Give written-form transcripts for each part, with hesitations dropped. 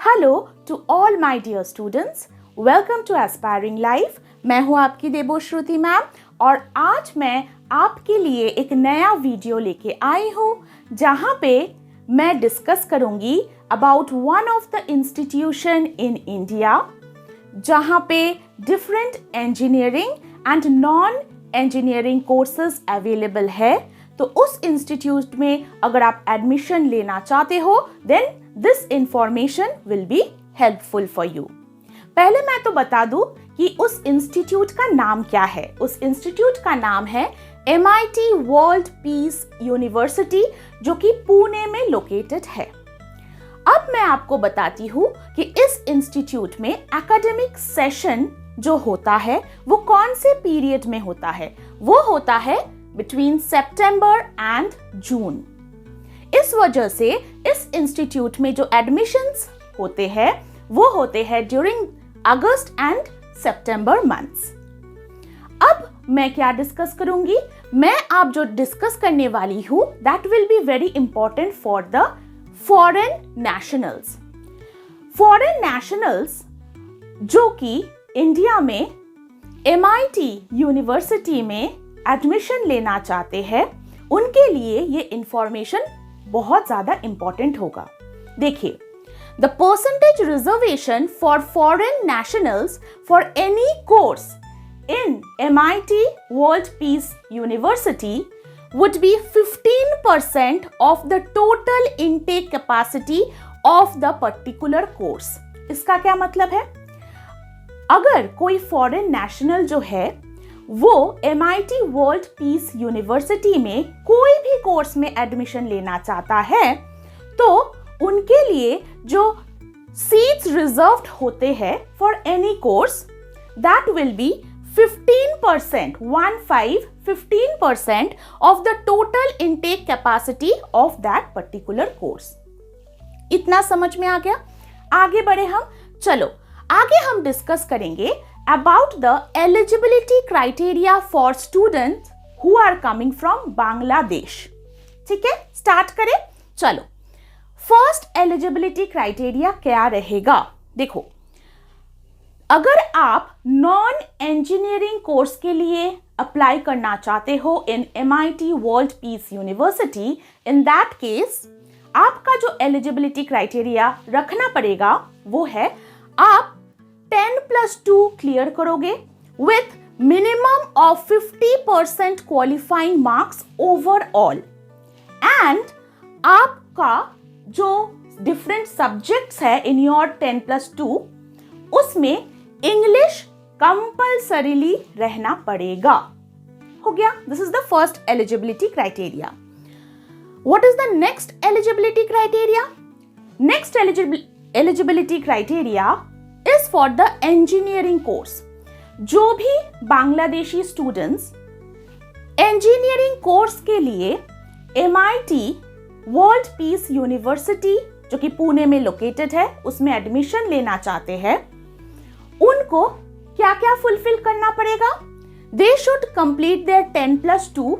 Hello to all my dear students, welcome to aspiring life. मैं हूं आपकी देबोश्रुति ma'am और आज मैं आपके लिए एक नया वीडियो लेके आई हूं जहां पे मैं डिस्कस करूंगी about one of the institution in India जहां पे different engineering and non engineering courses available है। तो उस इंस्टीट्यूट में अगर आप एडमिशन लेना चाहते हो then this information will be helpful for you. पहले मैं तो बता दूं कि उस इंस्टीट्यूट का नाम क्या है। उस इंस्टीट्यूट का नाम है MIT वर्ल्ड पीस यूनिवर्सिटी, जो कि पुणे में लोकेटेड है। अब मैं आपको बताती हूं कि इस इंस्टीट्यूट में एकेडमिक सेशन जो होता है वो कौन से पीरियड में होता है। वो होता है बिटवीन सितंबर एंड जून। इस वजह से इस इंस्टीट्यूट में जो एडमिशंस होते हैं वो होते हैं during August and September months. अब मैं क्या डिस्कस करूंगी, मैं आप जो डिस्कस करने वाली हूं that will be very important for the foreign nationals. Foreign nationals जो कि इंडिया में MIT यूनिवर्सिटी में एडमिशन लेना चाहते हैं उनके लिए ये इंफॉर्मेशन बहुत ज्यादा इंपॉर्टेंट होगा। देखिए, the percentage reservation for foreign nationals for any course in MIT world peace university would be 15% of the total intake capacity of the particular course। इसका क्या मतलब है, अगर कोई फॉरेन नेशनल जो है वो MIT वर्ल्ड पीस यूनिवर्सिटी में कोई भी कोर्स में एडमिशन लेना चाहता है तो उनके लिए जो सीट्स रिजर्व्ड होते हैं for any course that will B 15% of the total intake capacity of that particular course। इतना समझ में आ गया? आगे बढ़े हम। चलो आगे हम डिस्कस करेंगे about the eligibility criteria for students who are coming from Bangladesh। ठीक है, स्टार्ट करें। चलो, फर्स्ट एलिजिबिलिटी क्राइटेरिया क्या रहेगा। देखो, अगर आप नॉन इंजीनियरिंग कोर्स के लिए अप्लाई करना चाहते हो इन MIT world peace university, in that case आपका जो एलिजिबिलिटी क्राइटेरिया रखना पड़ेगा वो है आप 10+2 क्लियर करोगे with minimum of 50% qualifying marks overall, and आपका जो डिफरेंट सब्जेक्ट्स है इन योर 10+2 उसमें इंग्लिश कंपल्सरीली रहना पड़ेगा। हो गया, this is the first eligibility criteria. What is the next eligibility criteria? Next eligibility criteria is for the engineering course। जो भी बांग्लादेशी स्टूडेंट्स इंजीनियरिंग कोर्स के लिए MIT वर्ल्ड पीस यूनिवर्सिटी जो कि पुणे में लोकेटेड है उसमें एडमिशन लेना चाहते हैं, उनको क्या क्या फुलफिल करना पड़ेगा? They should complete their 10+2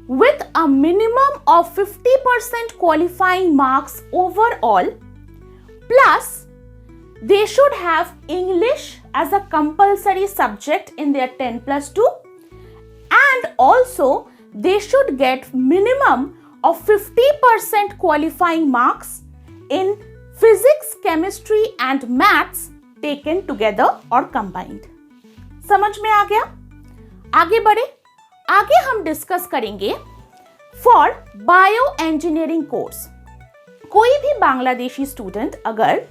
with a minimum of 50% qualifying marks overall, plus they should have English as a compulsory subject in their 10+2, and also they should get minimum of 50% qualifying marks in physics, chemistry and maths taken together or combined। समझ में आ गया? आगे बढ़े। आगे हम discuss करेंगे for bio engineering course. कोई भी बांग्लादेशी स्टूडेंट अगर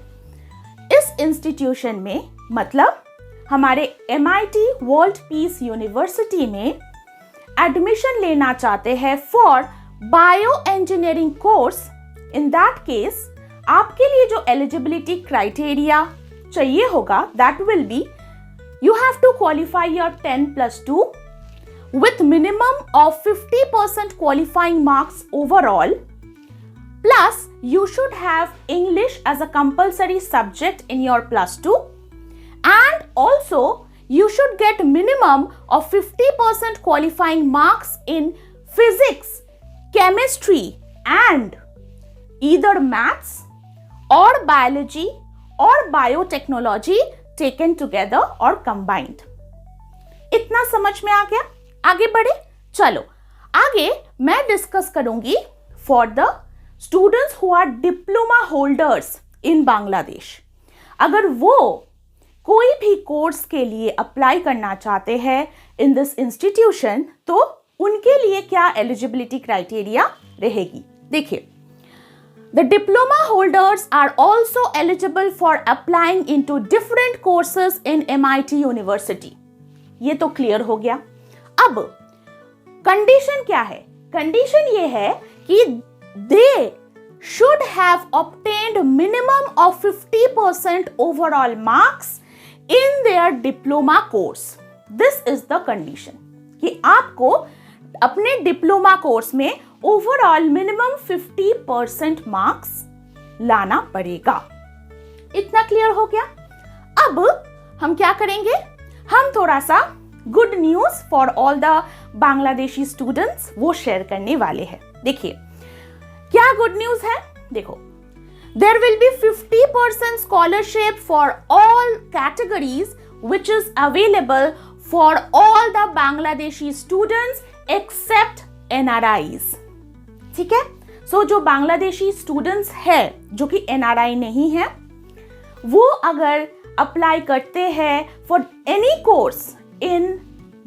इस इंस्टीट्यूशन में मतलब हमारे MIT वर्ल्ड पीस यूनिवर्सिटी में एडमिशन लेना चाहते हैं for bio engineering course, in that case आपके लिए जो एलिजिबिलिटी क्राइटेरिया चाहिए होगा that will be you have to qualify your 10+2 with minimum of 50% qualifying marks overall, plus you should have English as a compulsory subject in your +2, and also you should get minimum of 50% qualifying marks in physics, chemistry and either maths or biology और biotechnology taken together और combined. इतना समझ में आ गया? आगे बढ़े, चलो आगे मैं डिस्कस करूंगी for the students who are diploma holders in Bangladesh. अगर वो कोई भी कोर्स के लिए अप्लाई करना चाहते हैं इन दिस इंस्टीट्यूशन, तो उनके लिए क्या एलिजिबिलिटी क्राइटेरिया रहेगी। देखिए, the diploma holders are also eligible for applying into different courses in MIT University। ये तो क्लियर हो गया। अब कंडीशन क्या है? कंडीशन ये है कि they should have obtained minimum of 50% overall marks in their diploma course। This is the condition कि आपको अपने डिप्लोमा कोर्स में ओवरऑल मिनिमम 50% मार्क्स लाना पड़ेगा। इतना क्लियर हो गया? अब हम क्या करेंगे? हम थोड़ा सा good news for all the Bangladeshi students वो शेयर करने वाले हैं। देखिए क्या गुड न्यूज है। देखो, there will be 50% scholarship for all categories which is available for all the Bangladeshi students except NRIs। ठीक है, सो जो बांग्लादेशी स्टूडेंट्स है जो कि NRI नहीं है, वो अगर अप्लाई करते हैं for any course in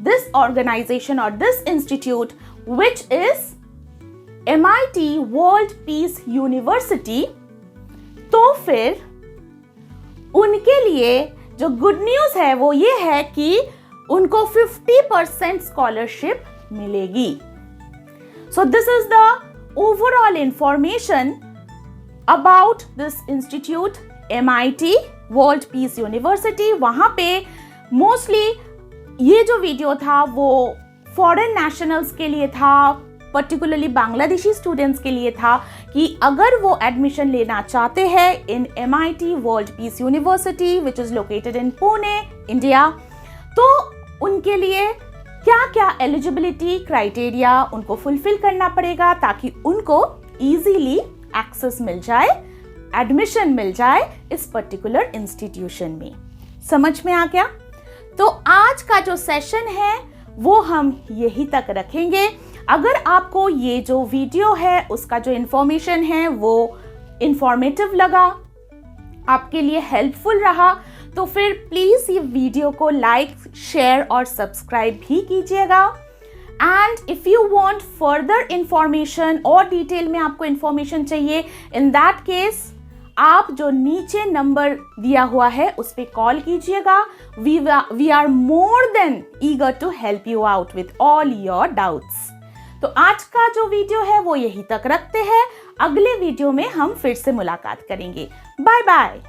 this organisation और this institute which is MIT world peace university, तो फिर उनके लिए जो गुड न्यूज है वो ये है कि उनको 50% स्कॉलरशिप मिलेगी। So this is the overall information about this institute MIT world peace university. वहां पे मोस्टली ये जो वीडियो था वो फॉरेन नेशनल्स के लिए था, पर्टिकुलरली बांग्लादेशी स्टूडेंट्स के लिए था कि अगर वो एडमिशन लेना चाहते हैं इन MIT world peace university which is located in Pune, India, तो उनके लिए क्या क्या एलिजिबिलिटी क्राइटेरिया उनको फुलफिल करना पड़ेगा ताकि उनको इजीली एक्सेस मिल जाए, एडमिशन मिल जाए इस पर्टिकुलर इंस्टीट्यूशन में। समझ में आ गया? तो आज का जो सेशन है वो हम यही तक रखेंगे। अगर आपको ये जो वीडियो है उसका जो इंफॉर्मेशन है वो इंफॉर्मेटिव लगा, आपके लिए हेल्पफुल रहा, तो फिर प्लीज ये वीडियो को लाइक, शेयर और सब्सक्राइब भी कीजिएगा। And if you want further information और डिटेल में आपको इंफॉर्मेशन चाहिए, इन दैट केस आप जो नीचे नंबर दिया हुआ है उस पर कॉल कीजिएगा। We are more than eager to help you out with all your doubts. तो आज का जो वीडियो है वो यही तक रखते हैं। अगले वीडियो में हम फिर से मुलाकात करेंगे। Bye bye.